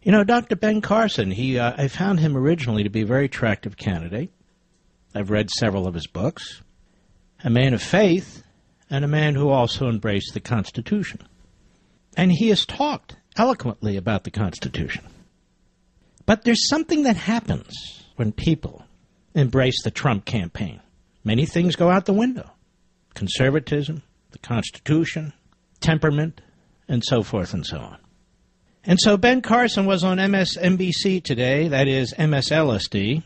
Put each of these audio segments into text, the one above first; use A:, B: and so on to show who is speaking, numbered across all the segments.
A: You know, Dr. Ben Carson, I found him originally to be a very attractive candidate. I've read several of his books. A man of faith, and a man who also embraced the Constitution. And he has talked eloquently about the Constitution. But there's something that happens when people embrace the Trump campaign. Many things go out the window. Conservatism, the Constitution, temperament, and so forth and so on. And so Ben Carson was on MSNBC today, that is MSLSD,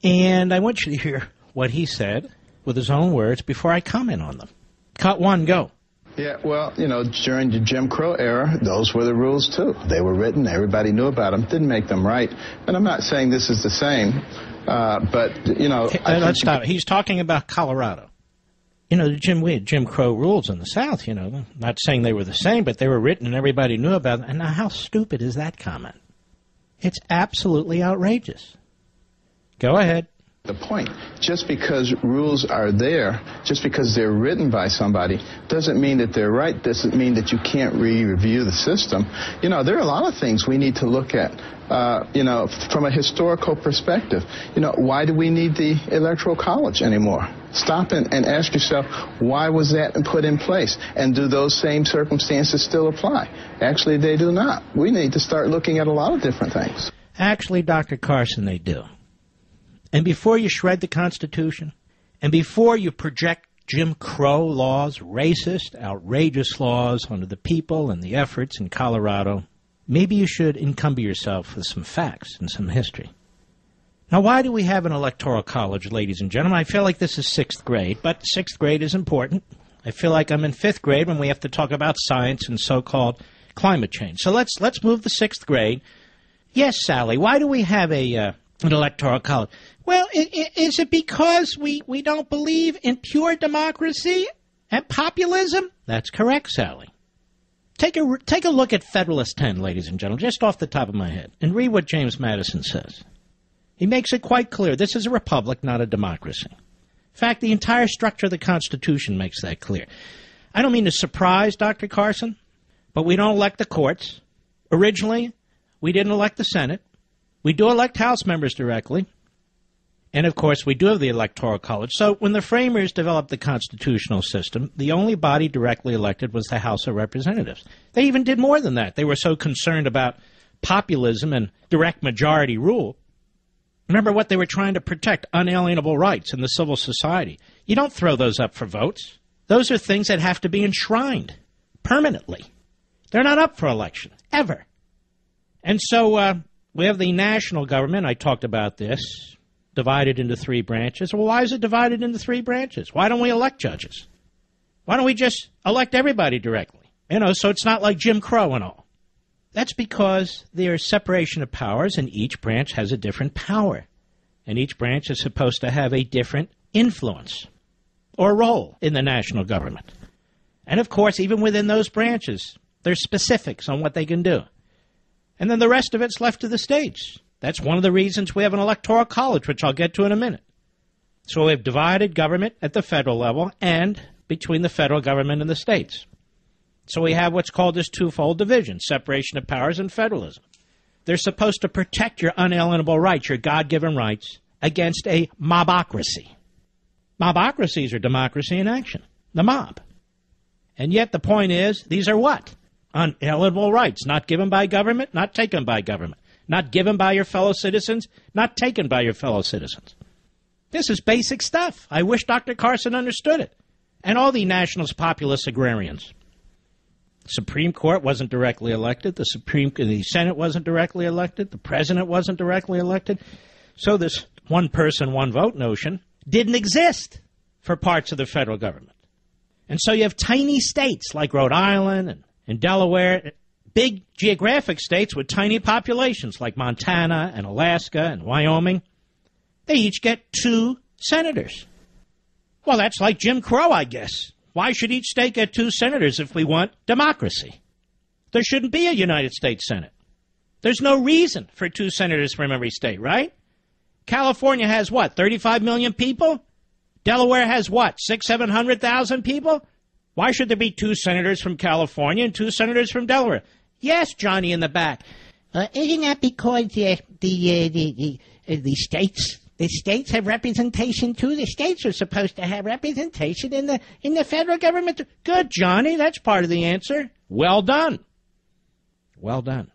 A: and I want you to hear what he said with his own words before I comment on them. Cut one, go.
B: Yeah, well, you know, during the Jim Crow era, those were the rules, too. They were written. Everybody knew about them. Didn't make them right. And I'm not saying this is the same, but, you know...
A: Let's stop. He's talking about Colorado. You know, we had Jim Crow rules in the South, you know. Not saying they were the same, but they were written and everybody knew about them. And now how stupid is that comment? It's absolutely outrageous. Go ahead.
B: The point, just because rules are there, just because they're written by somebody, doesn't mean that they're right, doesn't mean that you can't re-review the system. You know, there are a lot of things we need to look at, you know, from a historical perspective. You know, why do we need the Electoral College anymore? Stop and ask yourself, why was that put in place? And do those same circumstances still apply? Actually, they do not. We need to start looking at a lot of different things.
A: Actually, Dr. Carson, they do. And before you shred the Constitution, and before you project Jim Crow laws, racist, outrageous laws onto the people and the efforts in Colorado, maybe you should encumber yourself with some facts and some history. Now, why do we have an electoral college, ladies and gentlemen? I feel like this is 6th grade, but 6th grade is important. I feel like I'm in 5th grade when we have to talk about science and so-called climate change. So let's move to 6th grade. Yes, Sally, why do we have an electoral college? Well, is it because we don't believe in pure democracy and populism? That's correct, Sally. Take a look at Federalist 10, ladies and gentlemen, just off the top of my head, and read what James Madison says. He makes it quite clear. This is a republic, not a democracy. In fact, the entire structure of the Constitution makes that clear. I don't mean to surprise Dr. Carson, but we don't elect the courts. Originally, we didn't elect the Senate. We do elect House members directly. And, of course, we do have the Electoral College. So when the framers developed the constitutional system, the only body directly elected was the House of Representatives. They even did more than that. They were so concerned about populism and direct majority rule. Remember what they were trying to protect, unalienable rights in the civil society. You don't throw those up for votes. Those are things that have to be enshrined permanently. They're not up for election, ever. And so we have the national government. I talked about this. Divided into 3 branches. Well, why is it divided into 3 branches? Why don't we elect judges? Why don't we just elect everybody directly? You know, so it's not like Jim Crow and all. That's because there's separation of powers, and each branch has a different power. And each branch is supposed to have a different influence or role in the national government. And, of course, even within those branches, there's specifics on what they can do. And then the rest of it's left to the states. That's one of the reasons we have an electoral college, which I'll get to in a minute. So we have divided government at the federal level and between the federal government and the states. So we have what's called this twofold division, separation of powers and federalism. They're supposed to protect your unalienable rights, your God-given rights, against a mobocracy. Mobocracies are democracy in action, the mob. And yet the point is, these are what? Unalienable rights, not given by government, not taken by government. Not given by your fellow citizens, not taken by your fellow citizens. This is basic stuff. I wish Dr. Carson understood it. And all the nationalist populist agrarians. The Supreme Court wasn't directly elected. The Senate wasn't directly elected. The President wasn't directly elected. So this one person, one vote notion didn't exist for parts of the federal government. And so you have tiny states like Rhode Island and Delaware, big geographic states with tiny populations like Montana and Alaska and Wyoming. They each get 2 senators. Well, that's like Jim Crow, I guess. Why should each state get 2 senators if we want democracy? There shouldn't be a United States Senate. There's no reason for 2 senators from every state, right? California has what, 35 million people? Delaware has what, 700,000 people? Why should there be 2 senators from California and 2 senators from Delaware? Yes, Johnny in the back. Isn't that because the states have representation too? The states are supposed to have representation in the federal government. Good, Johnny. That's part of the answer. Well done. Well done.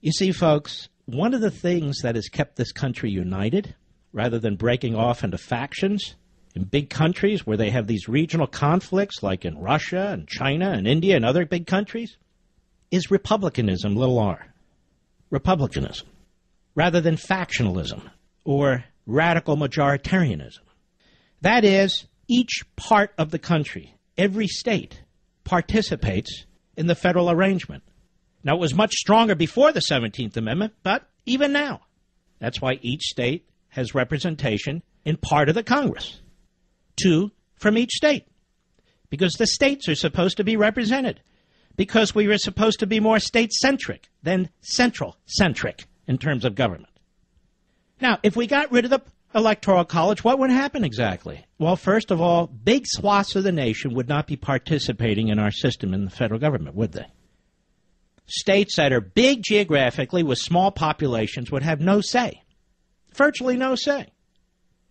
A: You see, folks, one of the things that has kept this country united, rather than breaking off into factions in big countries where they have these regional conflicts like in Russia and China and India and other big countries, is republicanism, little r. Republicanism, rather than factionalism or radical majoritarianism. That is, each part of the country, every state, participates in the federal arrangement. Now, it was much stronger before the 17th Amendment, but even now. That's why each state has representation in part of the Congress. 2 from each state. Because the states are supposed to be represented. Because we were supposed to be more state-centric than central-centric in terms of government. Now, if we got rid of the Electoral College, what would happen exactly? Well, first of all, big swaths of the nation would not be participating in our system in the federal government, would they? States that are big geographically with small populations would have no say. Virtually no say.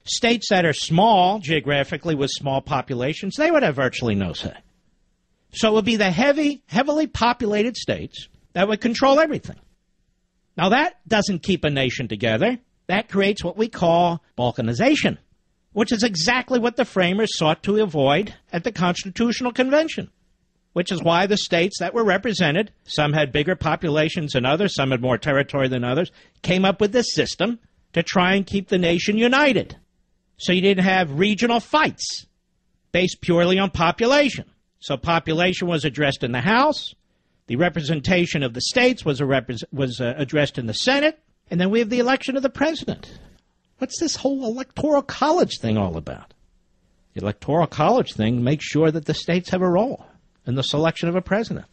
A: States that are small geographically with small populations, they would have virtually no say. So it would be the heavily populated states that would control everything. Now that doesn't keep a nation together. That creates what we call balkanization, which is exactly what the framers sought to avoid at the Constitutional Convention, which is why the states that were represented, some had bigger populations than others, some had more territory than others, came up with this system to try and keep the nation united. So you didn't have regional fights based purely on population. So population was addressed in the House. The representation of the states was addressed in the Senate. And then we have the election of the president. What's this whole electoral college thing all about? The electoral college thing makes sure that the states have a role in the selection of a president.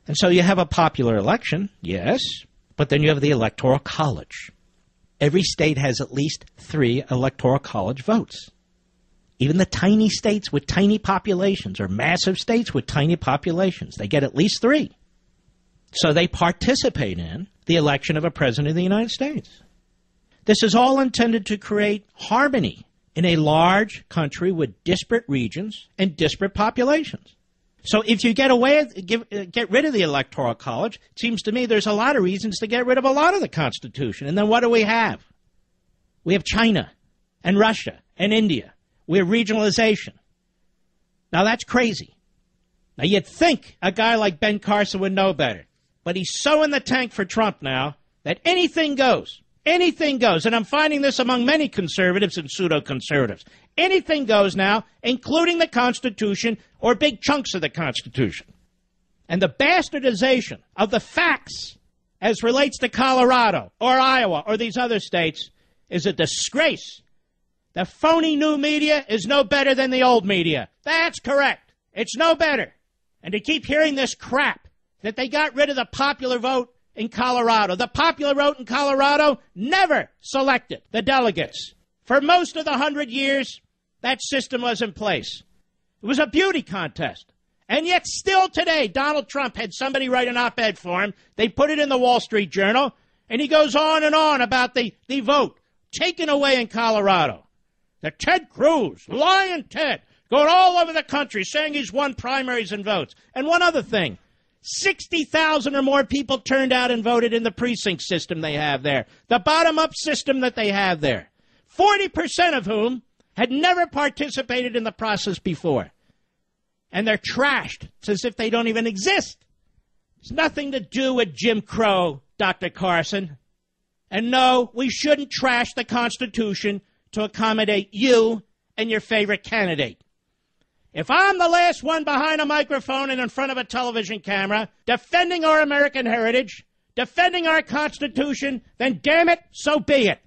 A: And so you have a popular election, yes, but then you have the electoral college. Every state has at least 3 electoral college votes. Even the tiny states with tiny populations or massive states with tiny populations, they get at least 3. So they participate in the election of a president of the United States. This is all intended to create harmony in a large country with disparate regions and disparate populations. So if you get rid of the Electoral College, it seems to me there's a lot of reasons to get rid of a lot of the Constitution. And then what do we have? We have China and Russia and India. We have regionalization. Now that's crazy. Now you'd think a guy like Ben Carson would know better. But he's so in the tank for Trump now that anything goes. Anything goes. And I'm finding this among many conservatives and pseudo-conservatives. Anything goes now, including the Constitution or big chunks of the Constitution. And the bastardization of the facts as relates to Colorado or Iowa or these other states is a disgrace. The phony new media is no better than the old media. That's correct. It's no better. And to keep hearing this crap that they got rid of the popular vote in Colorado. The popular vote in Colorado never selected the delegates. For most of the 100 years, that system was in place. It was a beauty contest. And yet still today, Donald Trump had somebody write an op-ed for him. They put it in the Wall Street Journal, and he goes on and on about the vote taken away in Colorado. The Ted Cruz, lying Ted, going all over the country saying he's won primaries and votes. And one other thing. 60,000 or more people turned out and voted in the precinct system they have there, the bottom-up system that they have there, 40% of whom had never participated in the process before. And they're trashed. It's as if they don't even exist. It's nothing to do with Jim Crow, Dr. Carson. And no, we shouldn't trash the Constitution to accommodate you and your favorite candidate. If I'm the last one behind a microphone and in front of a television camera, defending our American heritage, defending our Constitution, then damn it, so be it.